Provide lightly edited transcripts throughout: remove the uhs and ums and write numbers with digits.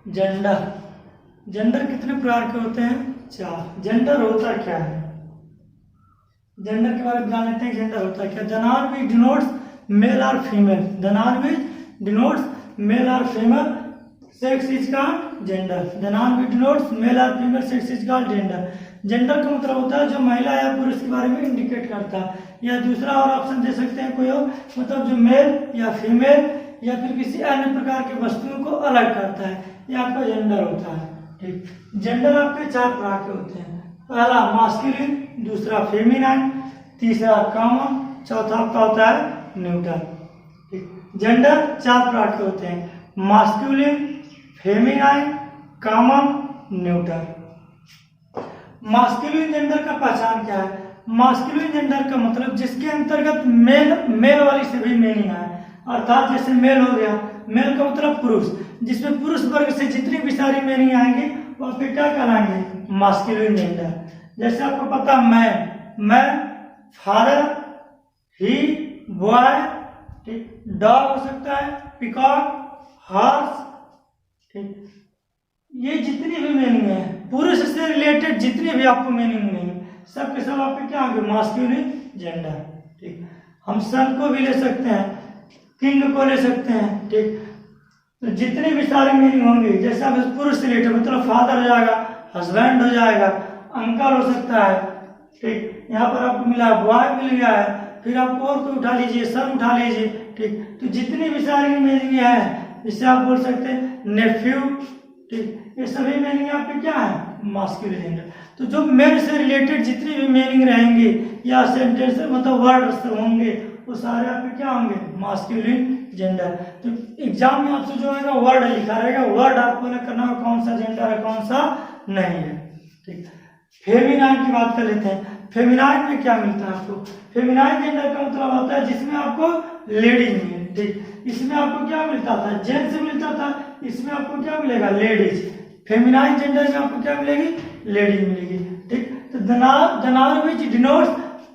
Gender. Gender कितने प्रकार के होते हैं? 4। जेंडर होता क्या है? जेंडर के बारे में जान लेते हैं। जेंडर होता है क्या? The noun which denotes male और female. The noun which denotes male और female sex is called gender. The noun which denotes male और female sex is called gender. Gender का मतलब होता है जो महिला या पुरुष के बारे में इंडिकेट करता है। या दूसरा और ऑप्शन दे सकते हैं कोई और, मतलब जो मेल या फीमेल या फिर किसी अन्य प्रकार की वस्तुओं को अलग करता है, ये आपका जेंडर होता है। ठीक, जेंडर आपके 4 प्रकार के होते हैं। पहला मास्कुलिन, दूसरा फेमिनाइन, तीसरा कॉमन, चौथा आपका होता है न्यूट्रल। ठीक, जेंडर 4 प्रकार के होते हैं, masculine, feminine, common, neutral. Masculine gender का पहचान क्या है? मास्कुलिन जेंडर का मतलब जिसके अंतर्गत मेल वाली सभी मीनिंग है, अर्थात जैसे मेल हो गया, मेल का मतलब पुरुष, जिसमें पुरुष वर्ग से जितनी भी सारी मीनिंग आएंगे वो आपके क्या कहलाएंगे? Masculine gender. जैसे आपको पता मैं, फादर, ही, बॉय, ठीक, डॉग हो सकता है, पिकॉक, हॉर्स, ठीक, ये जितनी भी मीनिंग है पुरुष से रिलेटेड जितनी भी आपको मीनिंग मिलेंगे सब के सब आपके क्या होंगे? Masculine gender. ठीक, हम सन को भी ले सकते हैं, किंग को ले सकते हैं। ठीक, तो जितनी भी सारी मीनिंग होंगी, जैसे आप पुरुष से रिलेटेड मतलब फादर हो जाएगा, हस्बैंड हो जाएगा, अंकल हो सकता है। ठीक, यहाँ पर आपको मिला बॉय मिल गया है, फिर आप और कोई उठा लीजिए, सन उठा लीजिए। ठीक, तो जितनी भी सारी मीनिंग है जिससे आप बोल सकते हैं नेफ्यू, ठीक, ये सभी मीनिंग आपके क्या है? Masculine gender. तो जो मेल से रिलेटेड जितनी भी मीनिंग रहेंगी या सेंटेंस मतलब वर्ड्स होंगे वो सारे आपके क्या होंगे? Masculine gender. तो एग्जाम में आपसे जो है वर्ड लिखा रहेगा, वर्ड आपको ना करना होगा कौन सा जेंडर है कौन सा नहीं है। ठीक, फेमिनाइन की बात कर लेते हैं। फेमिनाइन में क्या मिलता है आपको? फेमिनाइन जेंडर का मतलब होता है जिसमें आपको लेडीज मिले। ठीक, इसमें आपको क्या मिलता था? जेंट्स मिलता था, इसमें आपको क्या मिलेगा? लेडीज। फेमिनाइन जेंडर में आपको क्या मिलेगी? लेडीज मिलेगी। ठीक, तो the noun which denotes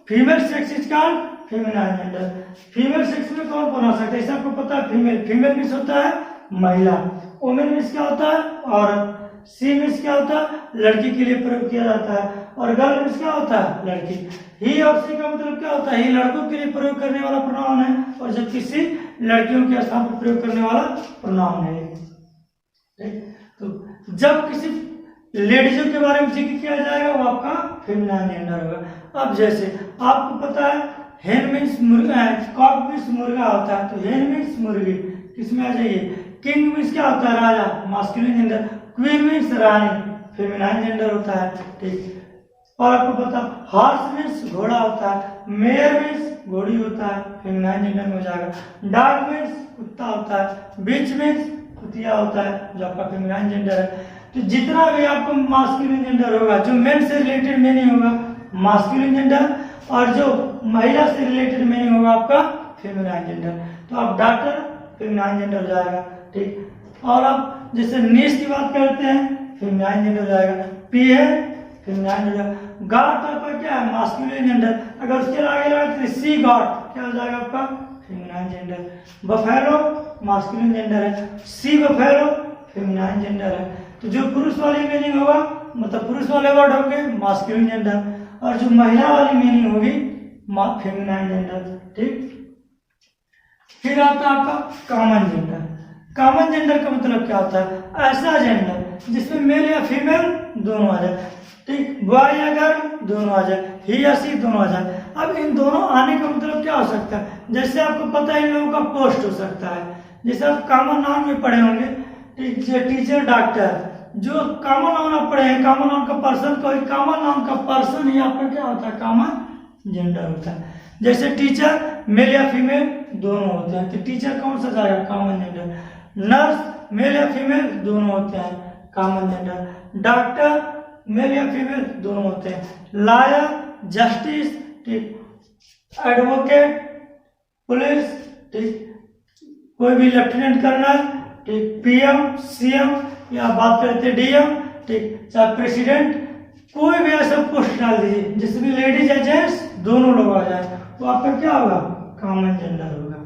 female sex is called feminine gender. Female sex में कौन कौन आ सकता है? इसे आपको पता है फीमेल, फीमेल मीन्स होता है महिला, वुमेन मीन्स क्या होता है? औरत, सी मीन्स क्या होता है? लड़की के लिए प्रयोग किया जाता है, और गर्ल मीन्स क्या होता है? लड़की। ही और सी का मतलब क्या होता है? ही लड़कों के लिए प्रयोग करने वाला प्रोनाउन है, और जब किसी लड़कियों के स्थान पर प्रयोग करने वाला प्रोनाउन है। ठीक, तो जब किसी लेडीजों के बारे में जिक्र किया जाएगा वो आपका फेमिनाइन जेंडर होगा। अब जैसे आपको पता है हेन मीन्स मुर्गा है, कॉक मीन्स मुर्गा होता है, तो हेन मीन्स मुर्गी, किसमें आ जाइए? किंग मीन्स क्या होता है? राजा, मास्कुलिन जेंडर। क्वीन मीन्स रानी, फेमिनाइन जेंडर होता है। ठीक, और आपको पता हॉर्स मीन्स घोड़ा होता है, मेयर मीन्स घोड़ी होता है, फेमिनाइन जेंडर में हो जाएगा। डॉग मीन्स कुत्ता होता है, बिच मीन्स कुतिया होता है, जो आपका फेमिनाइन जेंडर है। तो जितना भी आपको मास्कुलिन जेंडर होगा, जो मेन से रिलेटेड मीनिंग होगा मास्कुलिन जेंडर, और जो महिला से रिलेटेड मीनिंग होगा आपका फेमिनाइन जेंडर। तो आप डॉक्टर फेमिनाइन जेंडर हो जाएगा। ठीक, और आप जैसे नीस की बात करते हैं फेमिनाइन जेंडर हो जाएगा। पी है फेमिनाइन जेंडर। गॉड तो आपका क्या है? Masculine gender. अगर उसके आगे लगा तो सी गॉड क्या हो जाएगा आपका? Feminine gender. Buffalo masculine gender है, सी बफेलो फेमिनाइन जेंडर है। तो जो पुरुष वाली मीनिंग होगा मतलब पुरुष वाले वर्ड होंगे मास्कुलिन जेंडर, और जो महिला वाली मीनिंग होगी फेमिनाइन जेंडर। ठीक, फिर आता है आपका कॉमन जेंडर। कॉमन जेंडर का मतलब क्या होता है? ऐसा जेंडर जिसमें मेल या फीमेल दोनों आ जाए। ठीक, बॉय या गर्ल दोनों आ जाए, ही या सी दोनों आ जाए। अब इन दोनों आने का मतलब क्या हो सकता है? जैसे आपको पता है इन लोगों का पोस्ट हो सकता है, जैसे आप कॉमन नाउन में पढ़े होंगे, टीचर, डॉक्टर, जो कॉमन नाउन आप पढ़े हैं, कॉमन नाउन का पर्सन, कोई कॉमन नाउन का पर्सन ही आपका क्या होता है? कॉमन जेंडर होता है। जैसे टीचर मेल या फीमेल दोनों होते हैं, तो टीचर कौन सा जाएगा? Common gender. नर्स मेल या फीमेल दोनों होते हैं, कॉमन जेंडर। डॉक्टर मेल या फीमेल दोनों होते हैं। लॉयर, जस्टिस, ठीक, एडवोकेट, पुलिस, ठीक, कोई भी लेफ्टिनेंट कर्नल, ठीक, पीएम, सीएम, या बात करते हैं डीएम, ठीक, चाहे प्रेसिडेंट, कोई भी ऐसा पोस्ट डाल दीजिए जिसमें लेडीज या जेंट्स दोनों लोग आ जाए, तो आपका क्या होगा? कॉमन जेंडर होगा।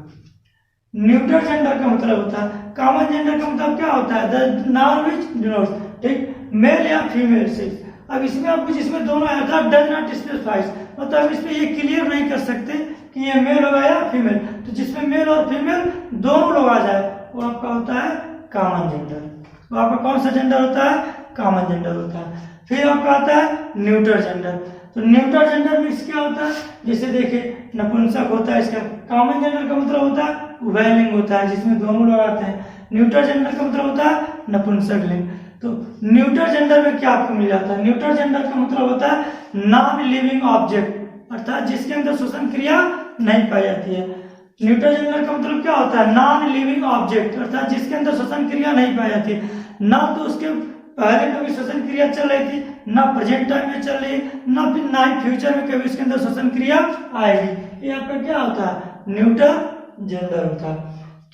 न्यूट्रल जेंडर का मतलब होता है, कॉमन जेंडर का मतलब क्या होता है, द नाउन व्हिच डिनोट्स, ठीक, मेल या फीमेल सेक्स। अब इसमें आपको जिसमें दोनों आया था डज नॉट स्पेसिफाइज, मतलब इसमें ये क्लियर नहीं कर सकते कि ये मेल होगा या फीमेल, तो जिसमें मेल और फीमेल दोनों लोग आ जाए वो आपका होता है कॉमन जेंडर। तो आपका कौन सा जेंडर होता है, कॉमन जेंडर होता है। फिर आपका आता है न्यूट्रल जेंडर। तो न्यूट्रल जेंडर में क्या होता है, जैसे देखिए नपुंसक होता है इसका, कॉमन जेंडर का मतलब होता है उभयलिंग होता है जिसमें दोनों लोग आते हैं, न्यूट्रल जेंडर का मतलब होता है नपुंसक लिंग। तो न्यूट्रल जेंडर में क्या आपको मिल जाता है, न्यूट्रल जेंडर का मतलब होता है नॉन लिविंग ऑब्जेक्ट, अर्थात जिसके अंदर श्वसन क्रिया नहीं पाई जाती है। न्यूट्रल जेंडर का मतलब क्या होता है, नॉन लिविंग ऑब्जेक्ट, अर्थात जिसके अंदर श्वसन क्रिया नहीं पाई जाती, ना तो उसके पहले कभी श्वसन क्रिया चल रही थी, ना प्रेजेंट टाइम में चल रही है, ना ही फ्यूचर में कभी उसके अंदर श्वसन क्रिया आएगी। ये आपका क्या होता है, न्यूट्रल जेंडर होता है।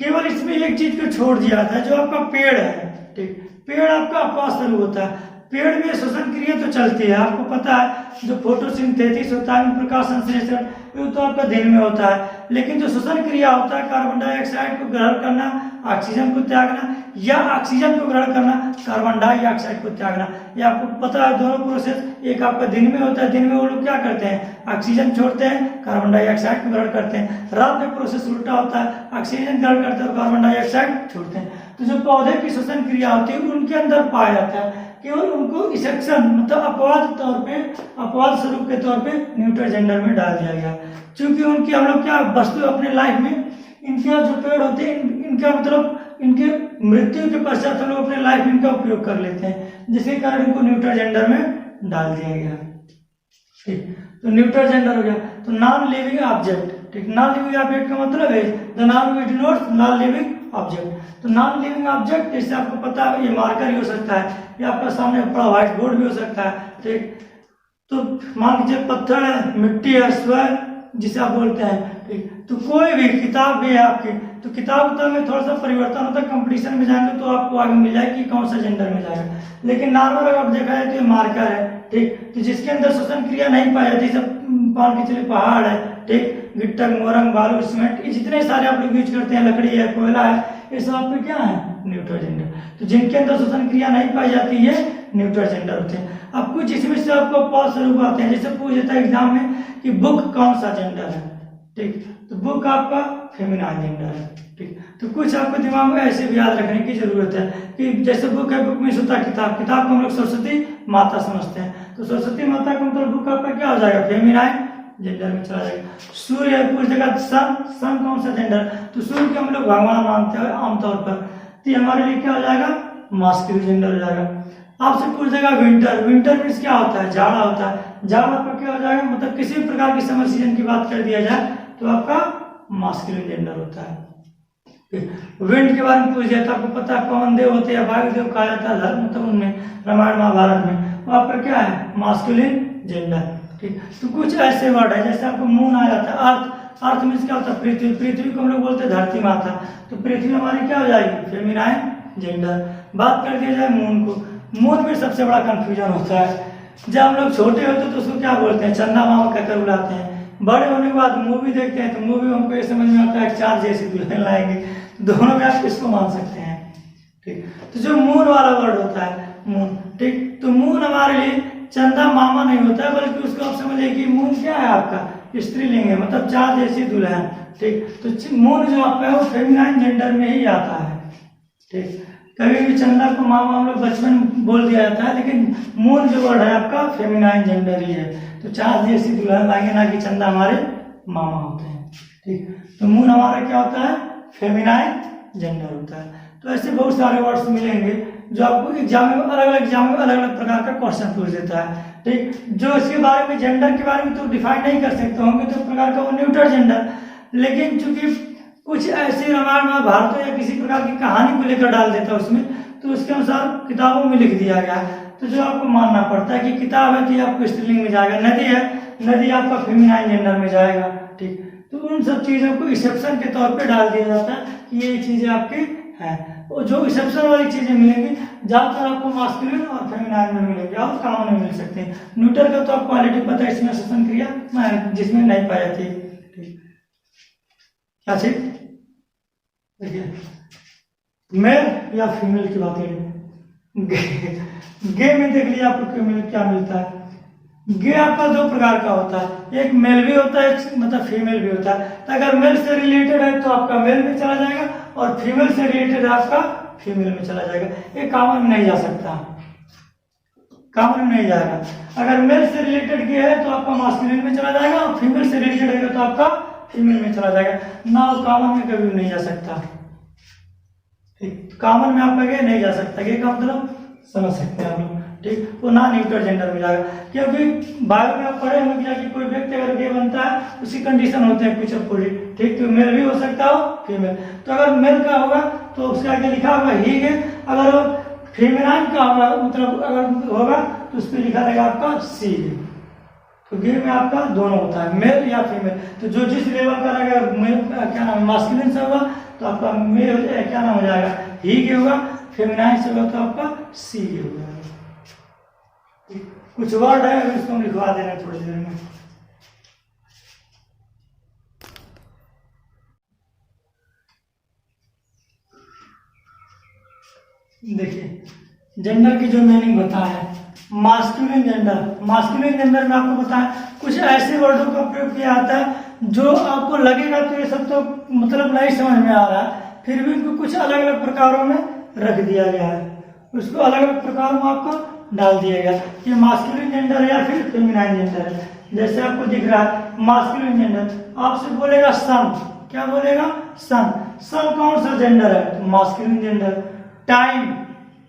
केवल इसमें एक चीज को छोड़ दिया था, जो आपका पेड़ है, ठीक, पेड़ आपका अपवास शुरू होता है, पेड़ में श्वसन क्रिया तो चलती है, आपको पता है जो फोटोसिंथेसिस होता है, प्रकाश संश्लेषण, वो तो आपका दिन में होता है, लेकिन जो श्वसन क्रिया होता है कार्बन डाइऑक्साइड को ग्रहण करना, ऑक्सीजन को त्यागना, या ऑक्सीजन को ग्रहण करना, कार्बन डाइऑक्साइड को त्यागना, ये आपको पता है दोनों प्रोसेस एक आपका दिन में होता है, दिन में वो लोग क्या करते हैं, ऑक्सीजन छोड़ते हैं, कार्बन डाइऑक्साइड को ग्रहण करते हैं, रात में प्रोसेस उल्टा होता है, ऑक्सीजन ग्रहण करते हैं और कार्बन डाइऑक्साइड छोड़ते हैं। तो जो पौधे की श्वसन क्रिया होती है उनके अंदर पाया जाता है, केवल उनको इसेक्शन मतलब अपवाद तौर पे, अपवाद स्वरूप के तौर पे न्यूट्रल जेंडर में डाल दिया गया। क्योंकि उनकी हम लोग क्या वस्तु अपने लाइफ में, इनके जो पेड़ होते हैं इनका मतलब इनके मृत्यु के पश्चात हम लोग अपने लाइफ में इनका उपयोग कर लेते हैं, जिसके कारण इनको न्यूट्रल जेंडर में डाल दिया गया। ठीक, तो न्यूट्रल जेंडर हो गया। तो नॉन लिविंग ऑब्जेक्ट, ठीक, नॉन लिविंग ऑब्जेक्ट का मतलब है the noun which denotes non living object. तो नॉन लिविंग ऑब्जेक्ट जैसे आपको पता है ये मार्कर ही हो सकता है, या आपका सामने पड़ा व्हाइट बोर्ड भी हो सकता है, ठीक। तो मान लीजिए पत्थर है, मिट्टी है, स्वयं जिसे आप बोलते हैं, ठीक। तो कोई भी किताब भी है आपकी, तो किताब में थोड़ा सा परिवर्तन होता है, कंपटीशन में जाएंगे तो आपको आगे मिल जाएगी कौन सा जेंडर में जाएगा। लेकिन नॉर्मल अगर आप देखा जाए तो ये मार्कर है, ठीक। तो जिसके अंदर श्वसन क्रिया नहीं पाई जाती, सब मान के चलिए पहाड़ है, ठीक, गिट्टक, मोरंग, बालू, सीमेंट, ये जितने सारे आप लोग यूज करते हैं, लकड़ी है, कोयला है, ये सब आपके क्या है, न्यूट्रल जेंडर। तो जिनके अंदर श्वसन क्रिया नहीं पाई जाती है न्यूट्रल जेंडर होते हैं। अब कुछ इसमें से आपको पॉज स्वरूप आते हैं, जैसे पूछ देता है एग्जाम में कि बुक कौन सा जेंडर है, ठीक। तो बुक आपका फेमिनाइन जेंडर है, ठीक। तो कुछ आपको दिमाग में ऐसे भी याद रखने की जरूरत है कि जैसे बुक है, बुक में होता है किताब, किताब को हम लोग सरस्वती माता समझते हैं, तो सरस्वती माता का मतलब बुक आपका क्या हो जाएगा, फेमिनाइन जेंडर में चला जाएगा। सूर्य है, पूछ देगा सन, सन कौन सा जेंडर, तो सूर्य को हम लोग भगवान मानते हैं आमतौर पर, तो हमारे लिए क्या हो जाएगा, मास्कुलिन जेंडर हो जाएगा। आपसे पूछ देगा विंटर, विंटर मीन्स क्या होता है, जाड़ा होता है, जाड़ा आपका क्या हो जाएगा, मतलब किसी भी प्रकार की समर सीजन की बात कर दिया जाए तो आपका मास्कुलिन जेंडर होता है। विंड के बारे में पूछ दिया तो आपको पता है पवन देव होते हैं, वायुदेव कहा जाता है धर्म, मतलब उनमें रामायण महाभारत में, वो आपका क्या है, मास्कुलिन जेंडर, ठीक। तो कुछ ऐसे वर्ड है, जैसे आपको मून आ जाता है, अर्थ, अर्थ मीन्स क्या होता है, पृथ्वी, पृथ्वी को हम लोग बोलते हैं धरती माता, तो पृथ्वी हमारी क्या हो जाएगी, फेमिनाइन जेंडर। बात कर दिया जाए मून को, मून में सबसे बड़ा कंफ्यूजन होता है, जब हम लोग छोटे होते तो उसको क्या बोलते हैं, चंदा मामा कहकर बुलाते हैं, बड़े होने के बाद मूवी देखते हैं तो मूवी में हमको ये समझ में आता है चार जैसी दुल्हन लाएंगे, दोनों में आप किसको मान सकते हैं, ठीक। तो जो मून वाला वर्ड होता है मून, ठीक, तो मून हमारे लिए चंदा मामा नहीं होता है, बल्कि उसको आप समझिए कि मून क्या है आपका, स्त्रीलिंग है, मतलब चार जैसी दुल्हन, ठीक। तो मून जो आपका है वो फेमिनाइन जेंडर में ही आता है, ठीक। कभी भी चंदा को मामा हम लोग बचपन बोल दिया जाता है, लेकिन मून जो वर्ड है आपका फेमिनाइन जेंडर ही है, तो चार जैसी दुल्हन लाएंगे, ना कि चंदा हमारे मामा होते हैं, ठीक। तो मून हमारा क्या होता है, फेमिनाइन जेंडर होता है। तो ऐसे बहुत सारे वर्ड्स मिलेंगे जो आपको एग्जाम में अलग अलग प्रकार का क्वेश्चन पूछ देता है, ठीक। जो इसके बारे में जेंडर के बारे में तो डिफाइन नहीं कर सकते होंगे तो प्रकार का वो न्यूट्रल जेंडर, लेकिन चूंकि कुछ ऐसी रामायण महाभारत या किसी प्रकार की कहानी को लेकर डाल देता है उसमें, तो उसके अनुसार किताबों में लिख दिया गया है, तो जो आपको मानना पड़ता है कि किताब है तो ये आपको स्त्रीलिंग में जाएगा, नदी है, नदी आपका फेमिनाइन जेंडर में जाएगा, ठीक। तो उन सब चीजों को एक्सेप्शन के तौर पे डाल दिया जाता है कि ये चीजें आपकी हैं, और जो एक्सेप्शन वाली चीजें मिलेंगी ज्यादातर आपको मास्कुलिन और फेमिनाइन में मिलेंगे और कॉमन में मिल सकते हैं। न्यूट्रल का तो आपको ऑलरेडी पता है, इसमें श्वसन क्रिया जिसमें नहीं पाई जाती, ठीक। क्या चीज देखिए, मेल या फीमेल की बात करें, गे में देख लीजिए आपको क्या मिलता है। गे आपका दो प्रकार का होता है, एक मेल भी होता है, एक मतलब फीमेल भी होता है। तो अगर मेल से रिलेटेड है तो आपका मेल में चला जाएगा, और फीमेल से रिलेटेड है आपका फीमेल में चला जाएगा। ये कॉमन में नहीं जा सकता, कॉमन में नहीं जाएगा। अगर मेल से रिलेटेड गे है तो आपका मास्कुलिन में चला जाएगा, और फीमेल से रिलेटेड है तो आपका फीमेल में चला जाएगा। ना वो कॉमन में कभी नहीं जा सकता, कॉमन में आपका गे नहीं जा सकता। गे का मतलब समझ सकते हैं आप लोग, ठीक। वो ना न्यूट्रल जेंडर में जाएगा, क्योंकि बायो में आप पढ़े होंगे कि कोई व्यक्ति अगर गे बनता है उसकी कंडीशन होते हैं कुछ पूरी, ठीक। तो मेल भी हो सकता हो, फीमेल। तो अगर मेल का होगा तो उसके आगे लिखा होगा ही गे, अगर फीमेलाइन का होगा मतलब अगर होगा तो उस पर लिखा रहेगा आपका सी गे। तो गे में आपका दोनों होता है, मेल या फीमेल। तो जो जिस लेवल का रहेगा, क्या नाम, मास्कुलिन से होगा तो आपका मेल क्या नाम हो जाएगा, ही गे होगा। फेमिनाइन से होगा तो आपका सी गे होगा। कुछ वर्ड है इसको लिखवा देना थोड़ी देर में। देखिए, जेंडर की जो मीनिंग बताया है, मास्कुलिन जेंडर। मास्कुलिन जेंडर में आपको बताया कुछ ऐसे वर्डों का प्रयोग किया जाता है जो आपको लगेगा तो ये सब तो मतलब नहीं समझ में आ रहा है, फिर भी इनको कुछ अलग अलग प्रकारों में रख दिया गया है, उसको अलग अलग प्रकारों में आपको डाल दिया गया कि मास्कुलिन जेंडर है या फिर फेमिनाइन जेंडर है। जैसे आपको दिख रहा है मास्कुलिन जेंडर, आपसे बोलेगा सन, क्या बोलेगा, सन। सन कौन सा जेंडर है, मास्कुलिन जेंडर। टाइम,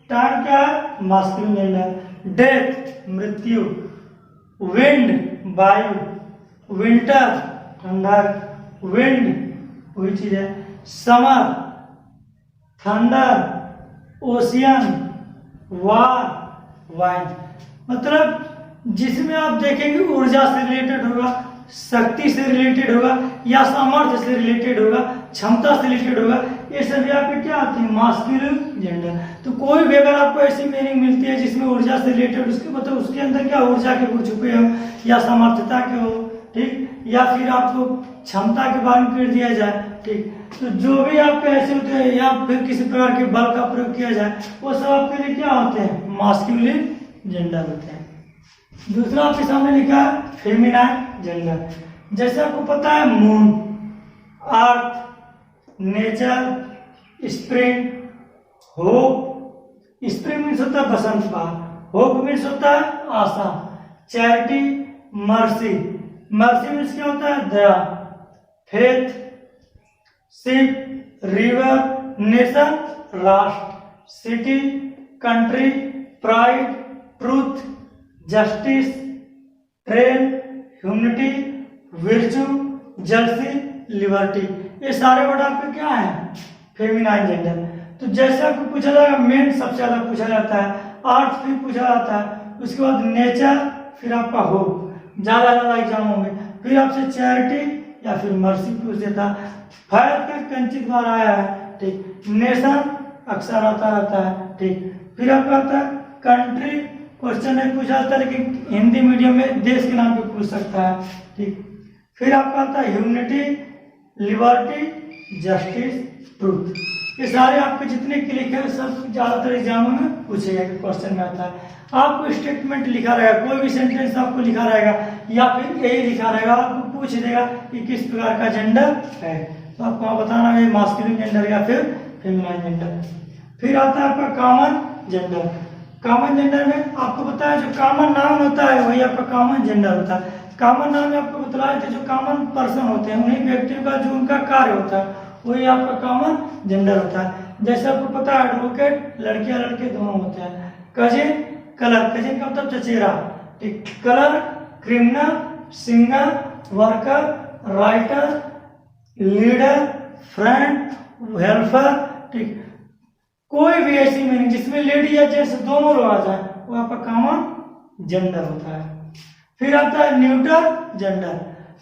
टाइम क्या है, मास्कुलिन जेंडर। डेथ, मृत्यु। विंड, वायु। विंटर, ठंडा। विंड वही चीज है। Summer, thunder. ओशियन, वार, वाइन। मतलब जिसमें आप देखेंगे ऊर्जा से रिलेटेड होगा, शक्ति से रिलेटेड होगा, या सामर्थ्य से रिलेटेड होगा, क्षमता से रिलेटेड होगा, ये सभी आपके क्या आते हैं, मास्कुलिन जेंडर। तो कोई भी अगर आपको ऐसी मीनिंग मिलती है जिसमें ऊर्जा से रिलेटेड, उसके मतलब उसके अंदर क्या ऊर्जा के गुण छुपे हो, या सामर्थ्यता के हो, ठीक, या फिर आपको क्षमता के बारे में कर दिया जाए, ठीक। तो जो भी आपके ऐसे होते हैं या फिर किसी प्रकार के बल का प्रयोग किया जाए, वो सब आपके लिए क्या होते हैं, मास्कुलिन जेंडर होते हैं। दूसरा आपके सामने लिखा है फेमिनाइन जेंडर। जैसे आपको पता है moon, earth, nature, spring, hope. Spring means होता है बसंत का, होप मीन्स होता है आशा। चैरिटी, मर्सी, मर्सी मीन्स क्या होता है, दया। फेथ, शिप, रिवर, नेशन, राष्ट्र। City, country, pride, truth, justice, train, humanity, virtue, jersey, liberty. ये सारे वर्ड आपके क्या है, फेमिनाइन जेंडर। तो जैसे आपको पूछा जाएगा, मेन सबसे ज्यादा पूछा जाता है, अर्थ फिर पूछा जाता है, उसके बाद नेचर, फिर आपका होप, ज्यादा एग्जामों में। फिर आपसे चैरिटी या फिर मर्सी पूछ देता है। फायर का कंचित बार आया है, ठीक। नेशन अक्सर आता रहता है, ठीक। फिर आपका आता है कंट्री, क्वेश्चन नहीं पूछा जाता लेकिन हिंदी मीडियम में देश के नाम पे पूछ सकता है, ठीक। फिर आपका आता है ह्यूमनिटी, लिबर्टी, जस्टिस, ट्रूथ। ये सारे आपके जितने क्लिक है सब ज्यादातर एग्जामों में पूछे गए क्वेश्चन में आता है। आपको स्टेटमेंट लिखा रहेगा, कोई भी सेंटेंस आपको लिखा रहेगा या फिर यही लिखा रहेगा, आपको पूछ देगा कि किस प्रकार का जेंडर है, तो आपको वहां बताना है मास्कुलिन जेंडर या फिर फेमिनाइन जेंडर। फिर आता है आपका कॉमन जेंडर। कॉमन जेंडर में आपको पता है जो कॉमन नाउन होता है वही आपका कॉमन जेंडर होता है। कॉमन नाउन में आपको बतलाया था जो कॉमन पर्सन होते हैं, उन्हीं व्यक्तियों का जो उनका कार्य होता है वही आपका कॉमन जेंडर होता है। जैसे आपको पता है एडवोकेट लड़कियां लड़के दोनों होते हैं। कजिन, कलर, कजिन का मतलब चचेरा, ठीक। Colour, criminal, singer, worker, writer, leader, friend, helper, ठीक। कोई भी ऐसी मीनिंग जिसमें लेडी या जेंट्स दोनों लोग आ जाए वो आपका कॉमन जेंडर होता है। फिर आता है न्यूट्रल जेंडर।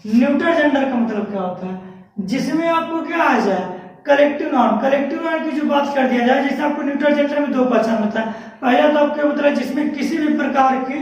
न्यूट्रल जेंडर का मतलब क्या होता है, जिसमें आपको क्या आ जाए, कलेक्टिव नाउन। कलेक्टिव नाउन की जो बात कर दिया जाए, जैसे आपको न्यूट्रल जेंडर में दो पहचान होता है। पहला तो आपको मतलब जिसमें किसी भी प्रकार की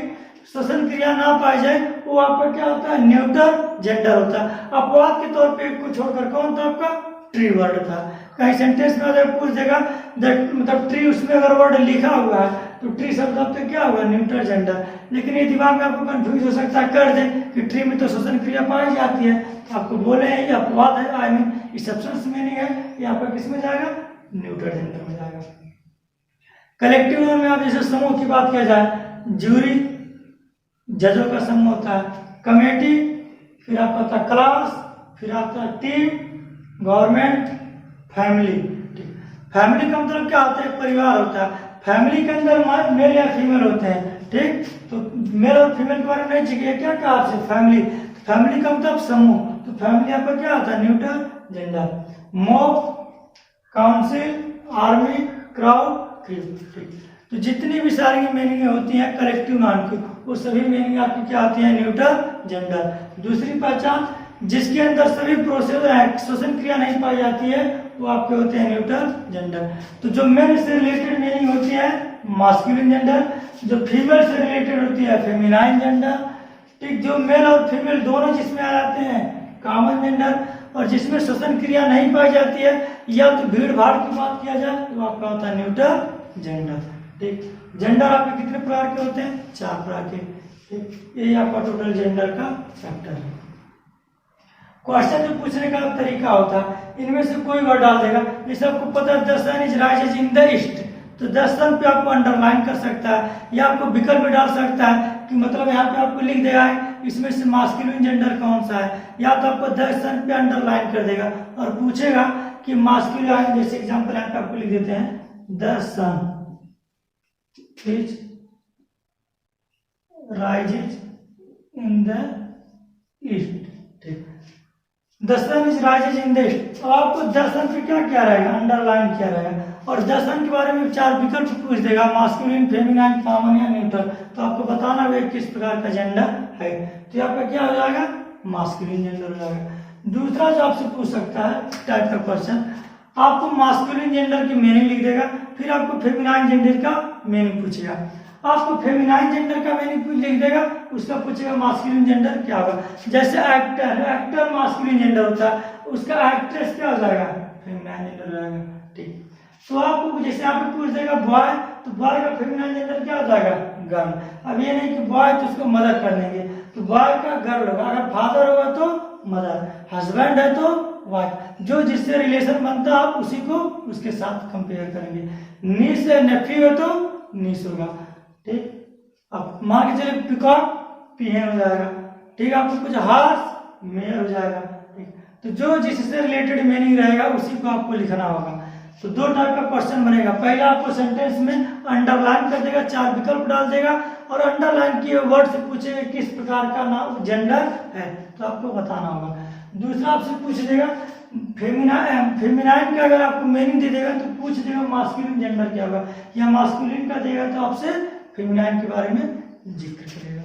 श्वसन क्रिया ना पाई जाए वो आपका क्या होता है, न्यूट्रल जेंडर होता है। अपवाद के तौर पे को छोड़कर कौन था आपका ट्री वर्ड था। कहीं सेंटेंस में अगर पूछ देगा मतलब ट्री, उसमें अगर वर्ड लिखा हुआ है तो ट्री शब्द अब तो क्या होगा, न्यूट्रल जेंडर। लेकिन ये दिमाग में आपको कंफ्यूज हो सकता है, कर दे कि ट्री में तो श्वसन क्रिया पाई जाती है, तो आपको बोले हैं ये अपवाद है, आई मीन एक्सेप्शन मीनिंग है, ये आपका किस में जाएगा, न्यूट्रल जेंडर में जाएगा। कलेक्टिव नोन में आप जैसे समूह की बात किया जाए, ज्यूरी जजों का समूह होता है, कमेटी, फिर आपका होता है क्लास, फिर आता है टीम, गवर्नमेंट, फैमिली। फैमिली का मतलब क्या होता है, परिवार होता है। फैमिली के अंदर मेल या फीमेल होते हैं, ठीक। तो मेल और फीमेल के बारे में नहीं चाहिए, क्या कहा आपसे, फैमिली। तो फैमिली का मतलब समूह, तो फैमिली आपका क्या होता है, neutral gender. Mob, council, army, crowd, ठीक। तो जितनी भी सारी मीनिंग होती हैं कलेक्टिव नाउन की, वो सभी मीनिंग आपकी क्या होती है, न्यूट्रल जेंडर। दूसरी पहचान, जिसके अंदर सभी प्रोसेस श्वसन क्रिया नहीं पाई जाती है, वो आपके होते हैं न्यूट्रल जेंडर। तो जो मेल से रिलेटेड मीनिंग होती है मास्कुलिन जेंडर, जो फीमेल से रिलेटेड होती है फेमिनाइन जेंडर, ठीक। जो मेल और फीमेल दोनों जिसमें आ जाते हैं कॉमन जेंडर, और जिसमें श्वसन क्रिया नहीं पाई जाती है या तो भीड़ भाड़ की बात किया जाए तो आपका होता है न्यूट्रल जेंडर, ठीक। जेंडर आपके कितने प्रकार के होते हैं, 4 प्रकार के, ठीक। ये आपका टोटल जेंडर का फैक्टर है। क्वेश्चन जो पूछने का तरीका होता है, इनमें से कोई वर्ड डाल देगा। जैसे आपको पता है the sun is rises in the east, तो द सन पे आपको अंडरलाइन कर सकता है, या आपको विकल्प में डाल सकता है कि मतलब यहाँ पे आपको लिख देगा इसमें से मास्कुलिन जेंडर कौन सा है, या तो आपको द सन पे अंडरलाइन कर देगा और पूछेगा कि मास्कुलिन, जैसे एग्जाम्पल यहाँ पे आपको लिख देते हैं the sun is rises in the east, ठीक। The sun is rises in the east, तो आपको द सन पे क्या क्या रहेगा, अंडरलाइन किया रहेगा, और द सन के बारे में 4 विकल्प पूछ देगा, मास्कुलिन, फेमिनाइन, कॉमन या न्यूट्रल, तो आपको बताना होगा किस प्रकार का जेंडर है, तो यहाँ पे क्या हो जाएगा, मास्कुलिन जेंडर हो जाएगा। दूसरा जो आपसे पूछ सकता है टाइप का क्वेश्चन, आपको मास्कुलिन जेंडर की मीनिंग लिख देगा, फिर आपको फेमिनाइन जेंडर का मीनिंग पूछेगा। आपको फेमिनाइन जेंडर का मीनिंग लिख देगा, उसका पूछेगा मास्कुलिन जेंडर क्या होगा। जैसे एक्टर मास्कुलिन जेंडर होता है, उसका एक्ट्रेस क्या हो जाएगा, फेमिनाइन जेंडर हो जाएगा, ठीक। तो आपको जैसे आपको पूछ देगा बॉय, तो बॉय का फेमिनाइन जेंडर क्या हो जाएगा, गर्ल। अब ये नहीं कि बॉय तो उसको मदर कर लेंगे, तो बॉय का गर्ल होगा, अगर फादर होगा तो मदर, हस्बैंड है तो वाइफ, जो जिससे रिलेशन बनता है आप उसी को उसके साथ कंपेयर करेंगे। नीस नेफ्यू है तो नीस होगा, ठीक। अब मान के चलिए पिकॉक पीएन हो जाएगा, ठीक। आपको कुछ हार्स मेयर हो जाएगा, ठीक। तो जो जिससे रिलेटेड मीनिंग रहेगा उसी को आपको लिखना होगा। तो 2 टाइप का क्वेश्चन बनेगा, पहला आपको सेंटेंस में अंडरलाइन कर देगा, 4 विकल्प डाल देगा, और अंडरलाइन किए वर्ड से पूछेगा किस प्रकार का नाम जेंडर है, तो आपको बताना होगा। दूसरा आपसे पूछ देगा फेमिनाइन का, अगर आपको मीनिंग दे देगा तो पूछ देगा मास्कुलिन जेंडर क्या होगा, या मास्कुलिन का देगा तो आपसे फेमिनाइन के बारे में जिक्र करेगा।